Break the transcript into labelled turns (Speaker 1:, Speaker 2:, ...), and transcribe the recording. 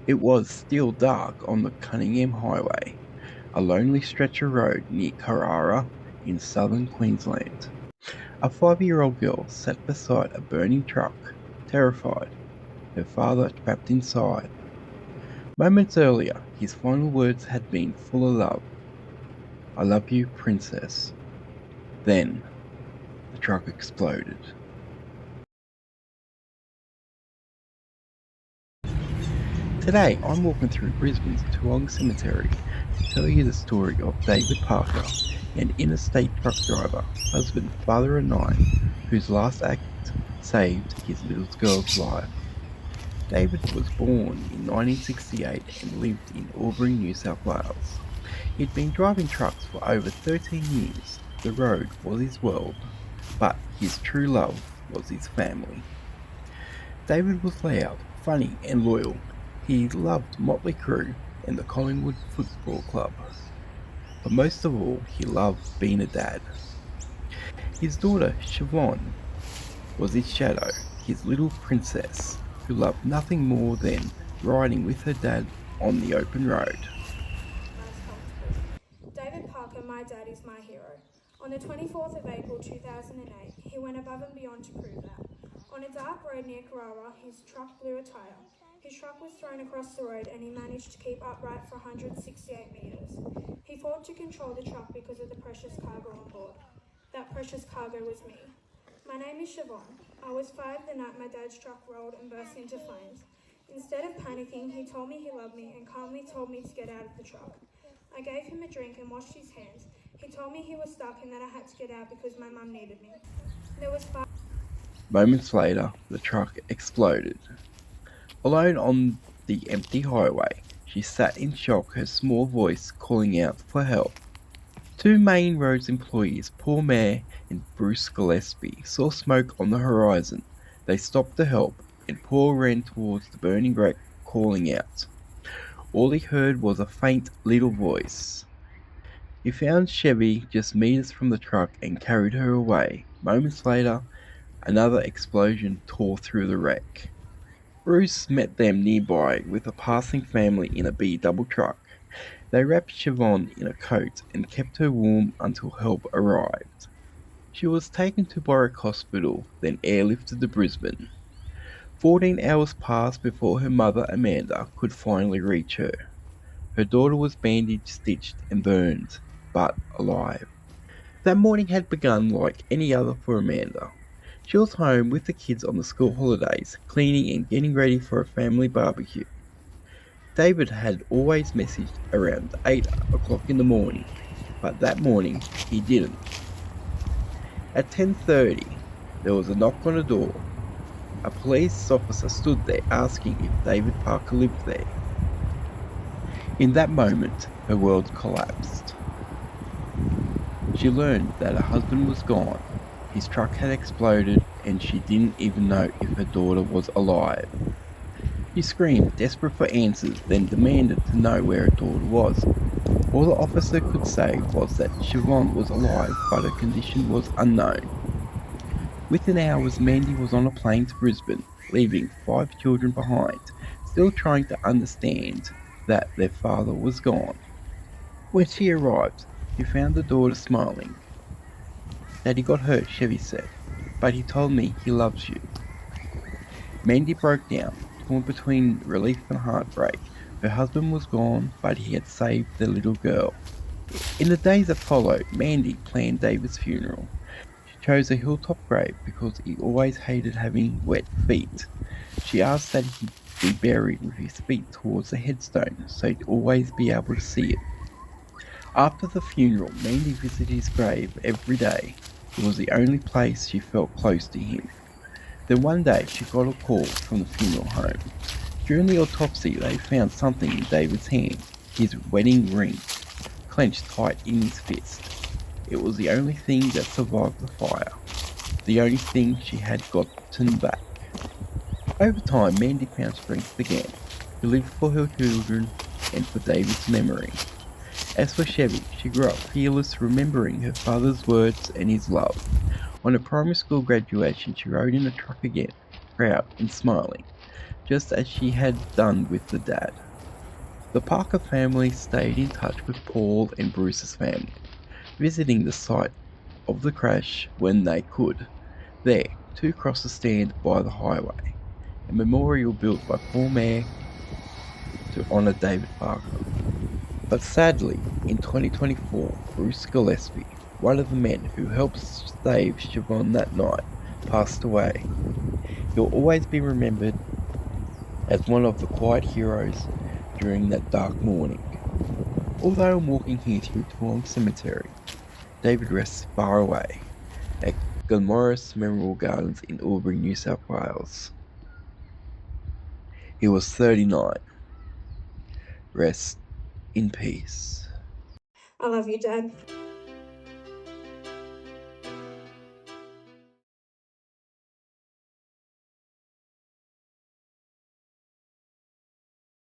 Speaker 1: It was still dark on the Cunningham Highway, a lonely stretch of road near Carrara in southern Queensland. A 5-year-old girl sat beside a burning truck, terrified, her father trapped inside. Moments earlier, his final words had been full of love. "I love you, princess." Then, the truck exploded. Today, I'm walking through Brisbane's Toowong Cemetery to tell you the story of David Parker, an interstate truck driver, husband, father of 9, whose last act saved his little girl's life. David was born in 1968 and lived in Albury, New South Wales. He'd been driving trucks for over 13 years. The road was his world, but his true love was his family. David was loud, funny and loyal. He loved Motley Crue and the Collingwood Football Club. But most of all, he loved being a dad. His daughter, Siobhan, was his shadow, his little princess, who loved nothing more than riding with her dad on the open road.
Speaker 2: David Parker, my dad, is my hero. On the 24th of April 2008, he went above and beyond to prove that. On a dark road near Carrara, his truck blew a tyre. His truck was thrown across the road and he managed to keep upright for 168 metres. He fought to control the truck because of the precious cargo on board. That precious cargo was me. My name is Siobhan. I was 5 the night my dad's truck rolled and burst into flames. Instead of panicking, he told me he loved me and calmly told me to get out of the truck. I gave him a drink and washed his hands. He told me he was stuck and that I had to get out because my mum needed me. There was fire.
Speaker 1: Moments later, the truck exploded. Alone on the empty highway, she sat in shock, her small voice calling out for help. 2 Main Roads employees, Paul Mayer and Bruce Gillespie, saw smoke on the horizon. They stopped to help, and Paul ran towards the burning wreck, calling out. All he heard was a faint little voice. He found Chevy just meters from the truck and carried her away. Moments later, another explosion tore through the wreck. Bruce met them nearby with a passing family in a B-double truck. They wrapped Siobhan in a coat and kept her warm until help arrived. She was taken to Warwick Hospital, then airlifted to Brisbane. 14 hours passed before her mother Amanda could finally reach her. Her daughter was bandaged, stitched and burned, but alive. That morning had begun like any other for Amanda. She was home with the kids on the school holidays, cleaning and getting ready for a family barbecue. David had always messaged around 8 o'clock in the morning, but that morning he didn't. At 10:30, there was a knock on the door. A police officer stood there asking if David Parker lived there. In that moment, her world collapsed. She learned that her husband was gone. His truck had exploded and she didn't even know if her daughter was alive. She screamed, desperate for answers, then demanded to know where her daughter was. All the officer could say was that Siobhan was alive, but her condition was unknown. Within hours, Mandy was on a plane to Brisbane, leaving 5 children behind, still trying to understand that their father was gone. When she arrived, she found the daughter smiling. "Daddy got hurt," Chevy said, "but he told me he loves you." Mandy broke down, torn between relief and heartbreak. Her husband was gone, but he had saved their little girl. In the days that followed, Mandy planned David's funeral. She chose a hilltop grave because he always hated having wet feet. She asked that he be buried with his feet towards the headstone so he'd always be able to see it. After the funeral, Mandy visited his grave every day. It was the only place she felt close to him. Then one day she got a call from the funeral home. During the autopsy, they found something in David's hand, his wedding ring, clenched tight in his fist. It was the only thing that survived the fire, the only thing she had gotten back. Over time, Mandy found strength again. She lived for her children and for David's memory. As for Chevy, she grew up fearless, remembering her father's words and his love. On her primary school graduation, she rode in a truck again, proud and smiling. just as she had done with the dad. The Parker family stayed in touch with Paul and Bruce's family, visiting the site of the crash when they could. There, two crosses stand by the highway, a memorial built by Paul Mayer to honour David Parker. But sadly, in 2024, Bruce Gillespie, one of the men who helped save Siobhan that night, passed away. He'll always be remembered as one of the quiet heroes during that dark morning. Although I'm walking here through Toowong Cemetery, David rests far away at Glenmorris Memorial Gardens in Albury, New South Wales. He was 39. Rest in peace.
Speaker 2: I love you, Dad.